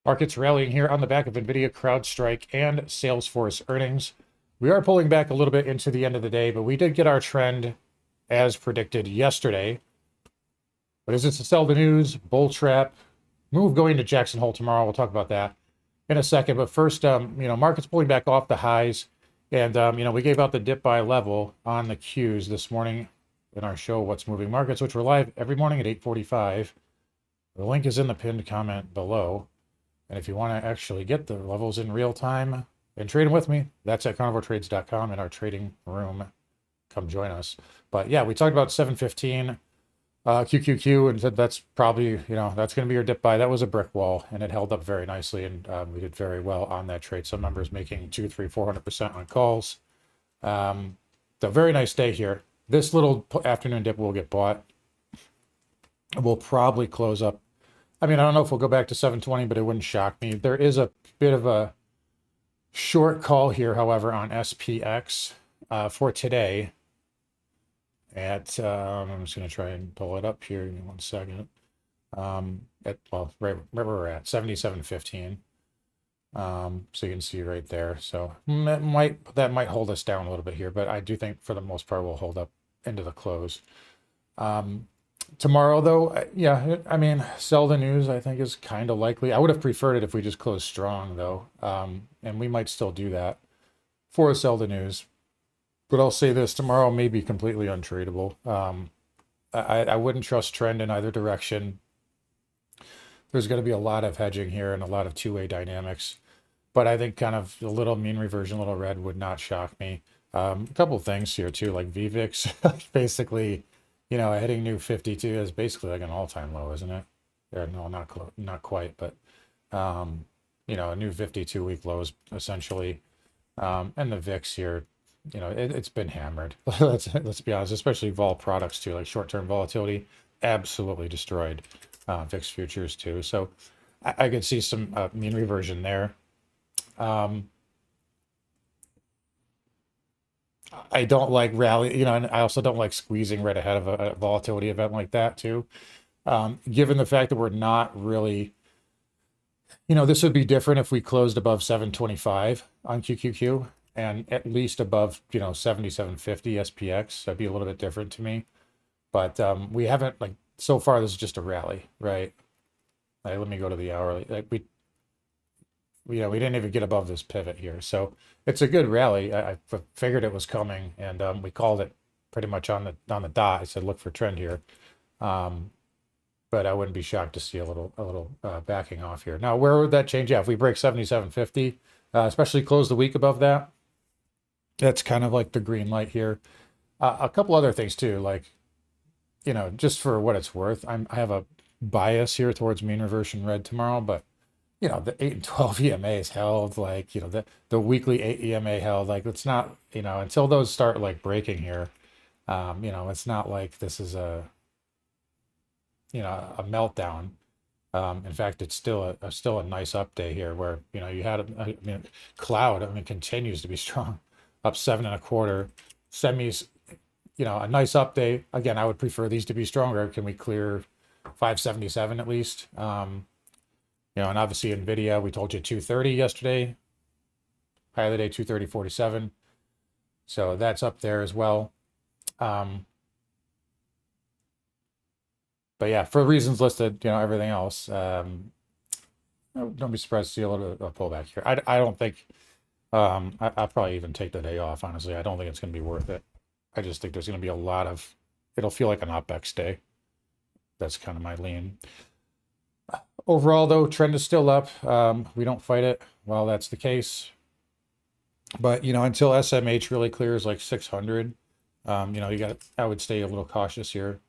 Markets rallying here on the back of NVIDIA, CrowdStrike, and Salesforce earnings. We are pulling back a little bit into the end of the day, but we did get our trend as predicted yesterday. But is this a sell the news, bull trap, move going to Jackson Hole tomorrow? We'll talk about that in a second. But first, markets pulling back off the highs. And, we gave out the dip buy level on the Qs this morning in our show, What's Moving Markets, which we're live every morning at 8:45. The link is in the pinned comment below. And if you want to actually get the levels in real time and trade them with me, that's at carnivoretrades.com in our trading room. Come join us. But yeah, we talked about 715 QQQ and said that's probably, that's going to be your dip buy. That was a brick wall and it held up very nicely. And we did very well on that trade. Some members making 200, 300, 400% on calls. So very nice day here. This little afternoon dip will get bought. We'll probably close up. I don't know if we'll go back to 720, but it wouldn't shock me. There is a bit of a short call here, however, on SPX for today. I'm just going to try and pull it up here in 1 second. Right where we're at, 77.15. So you can see right there. So that might hold us down a little bit here, but I do think for the most part we'll hold up into the close. Tomorrow, though, sell the news, I think, is kind of likely. I would have preferred it if we just closed strong, though. And we might still do that for a sell the news. But I'll say this, tomorrow may be completely untradeable. I wouldn't trust trend in either direction. There's going to be a lot of hedging here and a lot of two-way dynamics. But I think kind of a little mean reversion, a little red would not shock me. A couple of things here, too, like VVIX, basically... hitting new 52 is basically like an all-time low, isn't it? Or no, not quite, but a new 52-week lows essentially. And the VIX here, it's been hammered. Let's be honest, especially vol products too, like short-term volatility, absolutely destroyed VIX futures too. So I could see some mean reversion there. I don't like rally, and I also don't like squeezing right ahead of a volatility event like that too. Given the fact that we're not really, this would be different if we closed above 725 on QQQ and at least above, 7750 SPX. That'd be a little bit different to me. But we haven't, so far, this is just a rally, right? Let me go to the hourly. We didn't even get above this pivot here. So it's a good rally. I figured it was coming, and we called it pretty much on the dot. I said, look for trend here. But I wouldn't be shocked to see a little backing off here. Now, where would that change? Yeah, if we break 77.50, especially close the week above that, that's kind of like the green light here. A couple other things too, just for what it's worth, I have a bias here towards mean reversion red tomorrow, but the 8 and 12 EMAs held, the weekly 8 EMA held, it's not, until those start breaking here, it's not like this is a meltdown. In fact, it's still a nice up day here where, you had, cloud, continues to be strong, up 7.25, semis, a nice up day. Again, I would prefer these to be stronger. Can we clear 577 at least? And obviously NVIDIA, we told you 230 yesterday. High of the day, 230.47. So that's up there as well. But yeah, for reasons listed, everything else, don't be surprised to see a little bit of a pullback here. I don't think, I'll probably even take the day off, honestly. I don't think it's going to be worth it. I just think there's going to be a lot of, it'll feel like an OPEX day. That's kind of my lean. Overall, though, trend is still up. We don't fight it. Well, that's the case. But, until SMH really clears 600, I would stay a little cautious here.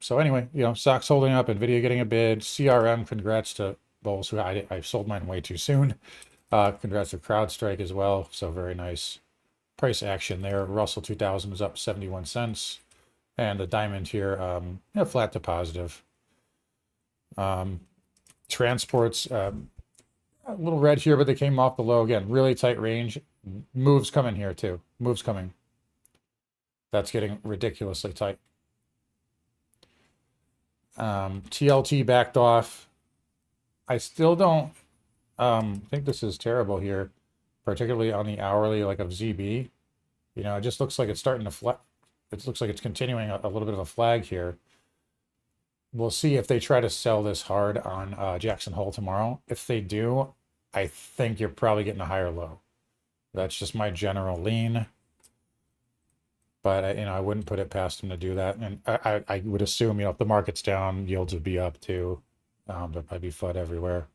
So anyway, stocks holding up, NVIDIA getting a bid, CRM, congrats to bulls who I sold mine way too soon. Congrats to CrowdStrike as well. So very nice price action there. Russell 2000 was up 71 cents. And the diamond here, flat to positive. Transports, a little red here, but they came off the low again. Really tight range. Moves coming here too. Moves coming. That's getting ridiculously tight. TLT backed off. I still don't think this is terrible here, particularly on the hourly, like of ZB. You know, it just looks like it's starting to flat. It looks like it's continuing a little bit of a flag here. We'll see if they try to sell this hard on Jackson Hole tomorrow. If they do, I think you're probably getting a higher low. That's just my general lean. But I wouldn't put it past them to do that. And I would assume, if the market's down, yields would be up too. There'll probably be FUD everywhere.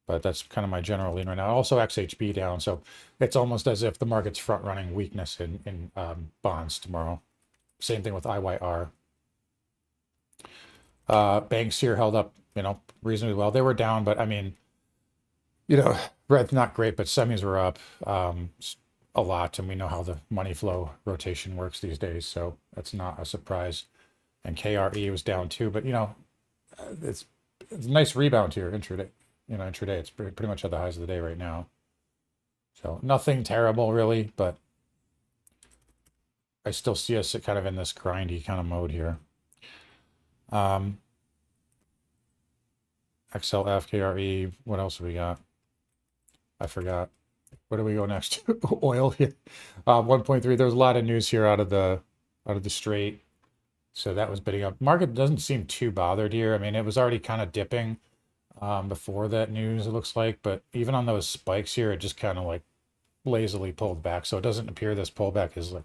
But that's kind of my general lean right now. Also XHB down, so it's almost as if the market's front running weakness in bonds tomorrow. Same thing with IYR. Banks here held up, reasonably well. They were down, but I mean, red not great, but semis were up a lot, and we know how the money flow rotation works these days, so that's not a surprise. And KRE was down too, but it's a nice rebound here intraday. Intraday it's pretty much at the highs of the day right now. So nothing terrible really, but I still see us kind of in this grindy kind of mode here. XLF, KRE, what else have we got? I forgot. Where do we go next? Oil here. 1.3. There's a lot of news here out of the straight. So that was bidding up. Market doesn't seem too bothered here. I mean, it was already kind of dipping before that news, it looks like, but even on those spikes here, it just kind of like lazily pulled back. So it doesn't appear this pullback is like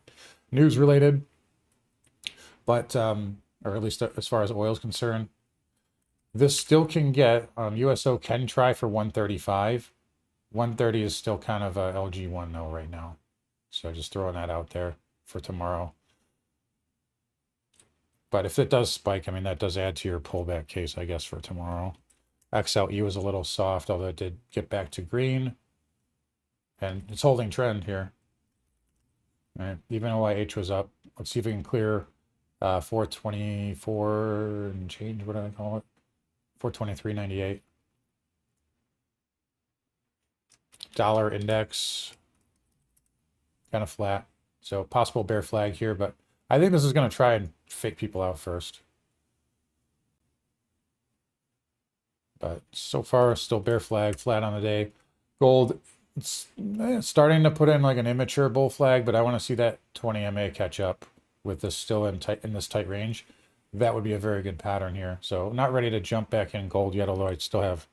news related, but or at least as far as oil is concerned, this still can get USO can try for 135. 130 is still kind of a LG1 though right now. So just throwing that out there for tomorrow. But if it does spike, I mean, that does add to your pullback case, I guess, for tomorrow. XLE was a little soft, although it did get back to green. And it's holding trend here. All right. Even OIH was up. Let's see if we can clear 424 and change, what do I call it? 423.98. Dollar index, kind of flat. So possible bear flag here, but I think this is going to try and fake people out first. But so far, still bear flag, flat on the day. Gold, it's starting to put in like an immature bull flag, but I want to see that 20 MA catch up with this still in this tight range. That would be a very good pattern here. So not ready to jump back in gold yet, although I still have,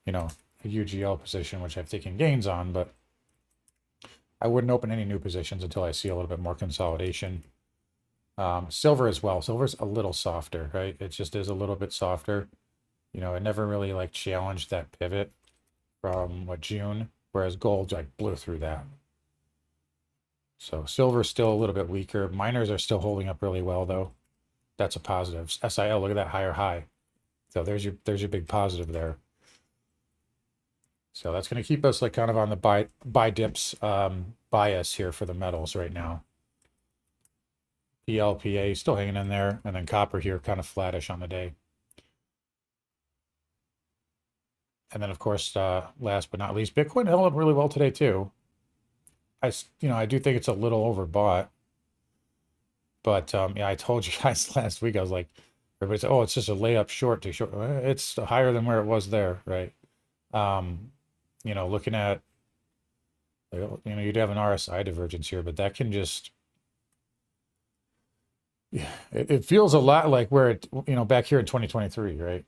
a UGL position, which I've taken gains on, but I wouldn't open any new positions until I see a little bit more consolidation. Silver as well. Silver's a little softer, right? It just is a little bit softer. It never really like challenged that pivot from June, whereas gold like blew through that. So silver's still a little bit weaker. Miners are still holding up really well though. That's a positive. SIL, look at that higher high. So there's your big positive there. So that's going to keep us like kind of on the buy dips bias here for the metals right now. PLPA still hanging in there, and then copper here kind of flattish on the day. And then of course, last but not least, Bitcoin held up really well today too. I do think it's a little overbought, but yeah, I told you guys last week, I was like, everybody said, oh, it's just a layup short to short. It's higher than where it was there, right? Looking at, you'd have an RSI divergence here, but that can just, yeah, it feels a lot like where it, back here in 2023, right?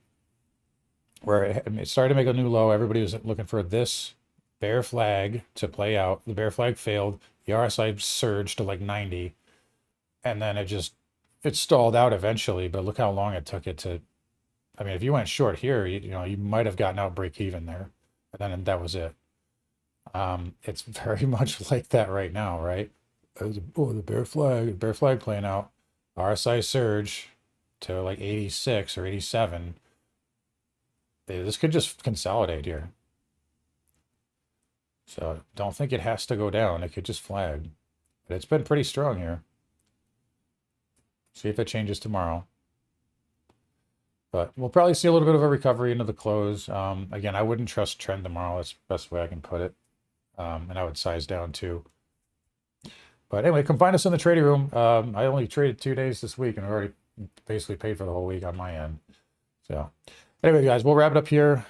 Where it started to make a new low. Everybody was looking for this bear flag to play out. The bear flag failed. The RSI surged to like 90. And then it stalled out eventually, but look how long it took it to, I mean, if you went short here, you might have gotten out break even there. And then that was it. It's very much like that right now, right? The bear flag playing out. RSI surge to like 86 or 87. This could just consolidate here. So don't think it has to go down. It could just flag. But it's been pretty strong here. See if it changes tomorrow. But we'll probably see a little bit of a recovery into the close. Again, I wouldn't trust trend tomorrow. That's the best way I can put it. And I would size down too. But anyway, come find us in the trading room. I only traded 2 days this week and I've already basically paid for the whole week on my end. So anyway, guys, we'll wrap it up here.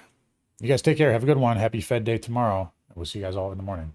You guys take care. Have a good one. Happy Fed Day tomorrow. We'll see you guys all in the morning.